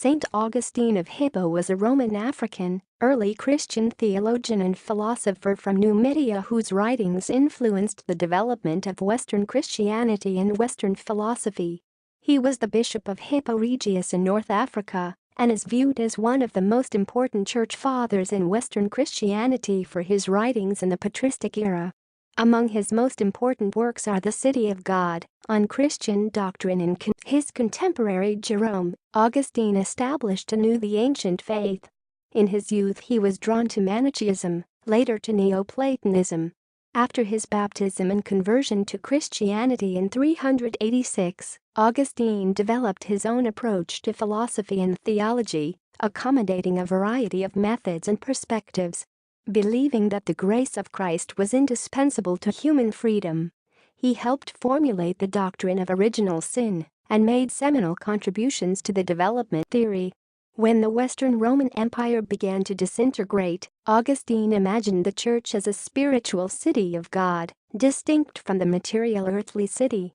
Saint Augustine of Hippo was a Roman African, early Christian theologian and philosopher from Numidia whose writings influenced the development of Western Christianity and Western philosophy. He was the Bishop of Hippo Regius in North Africa and is viewed as one of the most important church fathers in Western Christianity for his writings in the patristic era. Among his most important works are The City of God, on Christian doctrine and his contemporary Jerome, Augustine established anew the ancient faith. In his youth he was drawn to Manichaeism, later to Neoplatonism. After his baptism and conversion to Christianity in 386, Augustine developed his own approach to philosophy and theology, accommodating a variety of methods and perspectives. Believing that the grace of Christ was indispensable to human freedom, he helped formulate the doctrine of original sin and made seminal contributions to the development theory. When the Western Roman Empire began to disintegrate, Augustine imagined the church as a spiritual city of God, distinct from the material earthly city.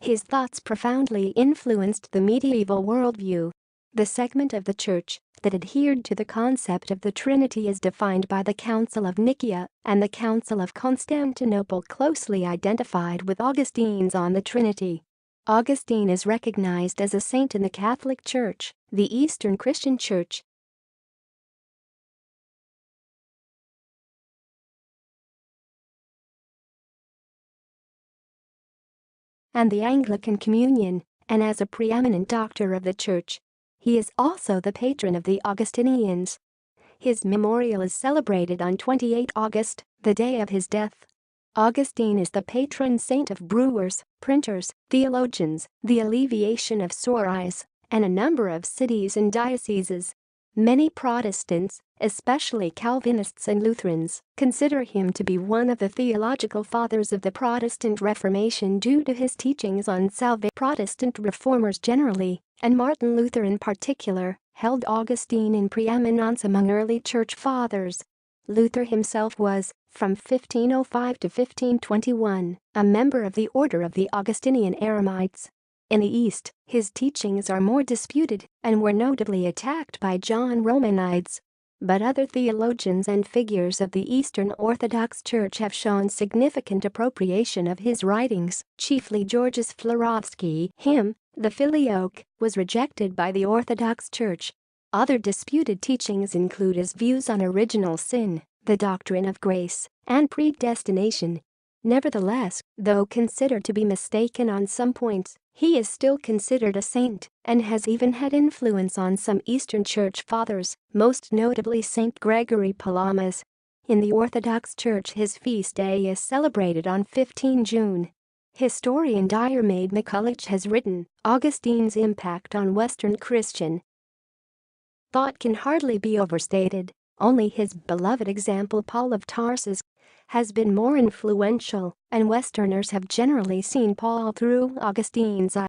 His thoughts profoundly influenced the medieval worldview. The segment of the church that adhered to the concept of the Trinity is defined by the Council of Nicaea and the Council of Constantinople closely identified with Augustine's on the Trinity. Augustine is recognized as a saint in the Catholic Church, the Eastern Christian Church, and the Anglican Communion, and as a preeminent doctor of the Church. He is also the patron of the Augustinians. His memorial is celebrated on 28 August, the day of his death. Augustine is the patron saint of brewers, printers, theologians, the alleviation of sore eyes, and a number of cities and dioceses. Many Protestants, especially Calvinists and Lutherans, consider him to be one of the theological fathers of the Protestant Reformation due to his teachings on salvation. Protestant reformers generally, and Martin Luther in particular, held Augustine in preeminence among early church fathers. Luther himself was, from 1505 to 1521, a member of the order of the Augustinian Eremites. In the East, his teachings are more disputed and were notably attacked by John Romanides. But other theologians and figures of the Eastern Orthodox Church have shown significant appropriation of his writings, chiefly Georgius Florovsky. The Filioque, was rejected by the Orthodox Church. Other disputed teachings include his views on original sin, the doctrine of grace, and predestination. Nevertheless, though considered to be mistaken on some points, he is still considered a saint and has even had influence on some Eastern Church fathers, most notably Saint Gregory Palamas. In the Orthodox Church his feast day is celebrated on 15 June. Historian Diarmaid McCulloch has written, Augustine's impact on Western Christian thought can hardly be overstated. Only his beloved example Paul of Tarsus has been more influential, and Westerners have generally seen Paul through Augustine's eyes.